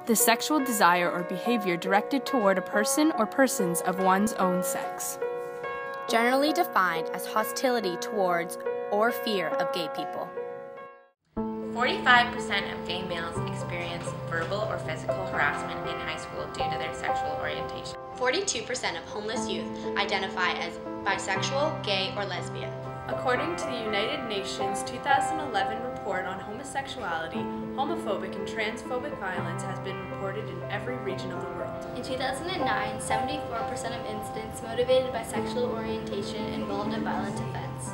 the sexual desire or behavior directed toward a person or persons of one's own sex. Generally defined as hostility towards or fear of gay people. 45% of gay males experience verbal or physical harassment in high school due to their sexual orientation. 42% of homeless youth identify as bisexual, gay, or lesbian. According to the United Nations 2011 report on homosexuality, homophobic and transphobic violence has been reported in every region of the world. In 2009, 74% of incidents motivated by sexual orientation involved a violent offense.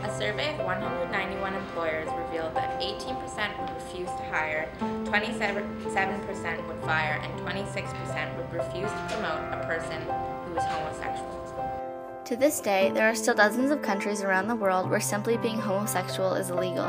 A survey of 191 employers revealed that 18% would refuse to hire, 27% would fire, and 26% would refuse to promote a person who is homosexual. To this day, there are still dozens of countries around the world where simply being homosexual is illegal.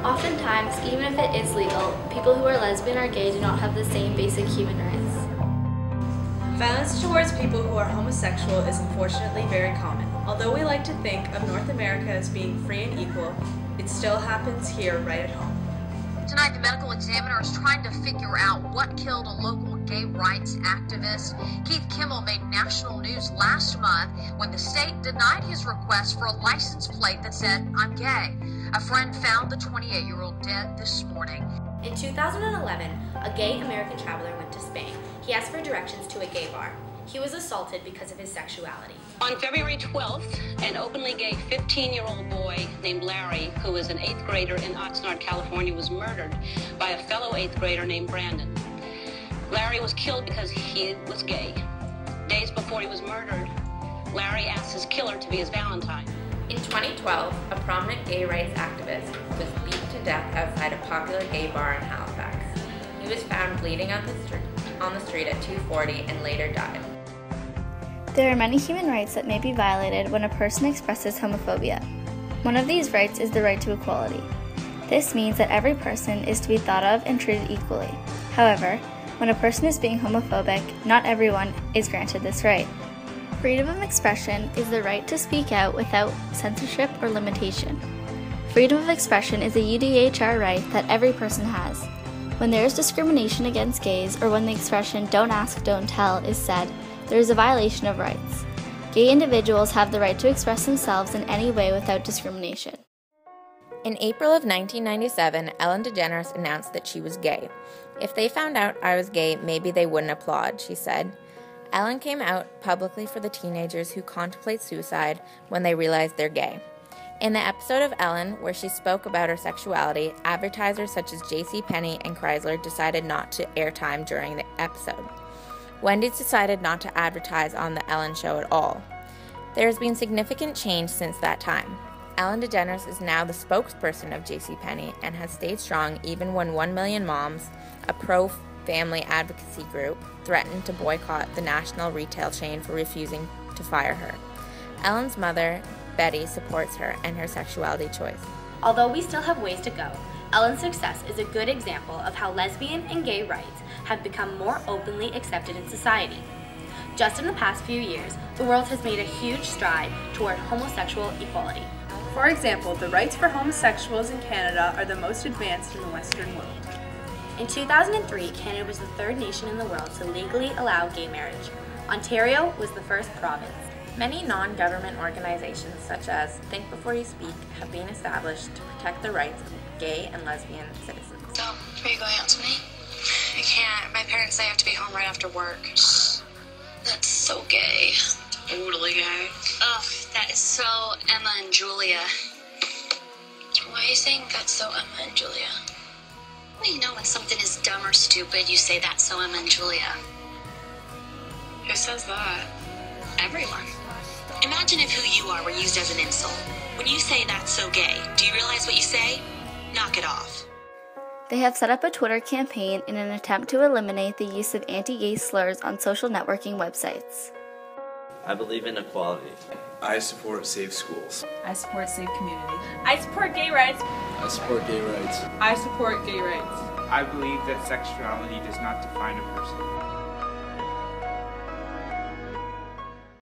Oftentimes, even if it is legal, people who are lesbian or gay do not have the same basic human rights. Violence towards people who are homosexual is unfortunately very common. Although we like to think of North America as being free and equal, it still happens here right at home. Tonight, the medical examiner is trying to figure out what killed a local gay rights activist. Keith Kimmel made national news last month when the state denied his request for a license plate that said, "I'm gay." A friend found the 28-year-old dead this morning. In 2011, a gay American traveler went to Spain. He asked for directions to a gay bar. He was assaulted because of his sexuality. On February 12th, an openly gay 15-year-old boy named Larry, who was an 8th grader in Oxnard, California, was murdered by a fellow 8th grader named Brandon. Larry was killed because he was gay. Days before he was murdered, Larry asked his killer to be his Valentine. In 2012, a prominent gay rights activist was beaten to death outside a popular gay bar in Halifax. He was found bleeding on the street at 2:40 and later died. There are many human rights that may be violated when a person expresses homophobia. One of these rights is the right to equality. This means that every person is to be thought of and treated equally. However, when a person is being homophobic, not everyone is granted this right. Freedom of expression is the right to speak out without censorship or limitation. Freedom of expression is a UDHR right that every person has. When there is discrimination against gays or when the expression "don't ask, don't tell" is said, there is a violation of rights. Gay individuals have the right to express themselves in any way without discrimination. In April of 1997, Ellen DeGeneres announced that she was gay. "If they found out I was gay, maybe they wouldn't applaud," she said. Ellen came out publicly for the teenagers who contemplate suicide when they realize they're gay. In the episode of Ellen where she spoke about her sexuality, advertisers such as JCPenney and Chrysler decided not to air time during the episode. Wendy's decided not to advertise on the Ellen show at all. There has been significant change since that time. Ellen DeGeneres is now the spokesperson of JCPenney and has stayed strong even when 1 Million Moms, a pro-family advocacy group, threatened to boycott the national retail chain for refusing to fire her. Ellen's mother, Betty, supports her and her sexuality choice. Although we still have ways to go, Ellen's success is a good example of how lesbian and gay rights have become more openly accepted in society. Just in the past few years, the world has made a huge stride toward homosexual equality. For example, the rights for homosexuals in Canada are the most advanced in the Western world. In 2003, Canada was the third nation in the world to legally allow gay marriage. Ontario was the first province. Many non-government organizations such as Think Before You Speak have been established to protect the rights of gay and lesbian citizens. So, are you going out tonight? I can't. My parents say I have to be home right after work. That's so gay. Totally gay. Ugh, that is so Emma and Julia. Why are you saying that's so Emma and Julia? Well, you know when something is dumb or stupid, you say that's so Emma and Julia. Who says that? Everyone. Imagine if who you are were used as an insult. When you say that's so gay, do you realize what you say? Knock it off. They have set up a Twitter campaign in an attempt to eliminate the use of anti-gay slurs on social networking websites. I believe in equality. I support safe schools. I support safe community. I support gay rights. I support gay rights. I support gay rights. I believe that sexuality does not define a person.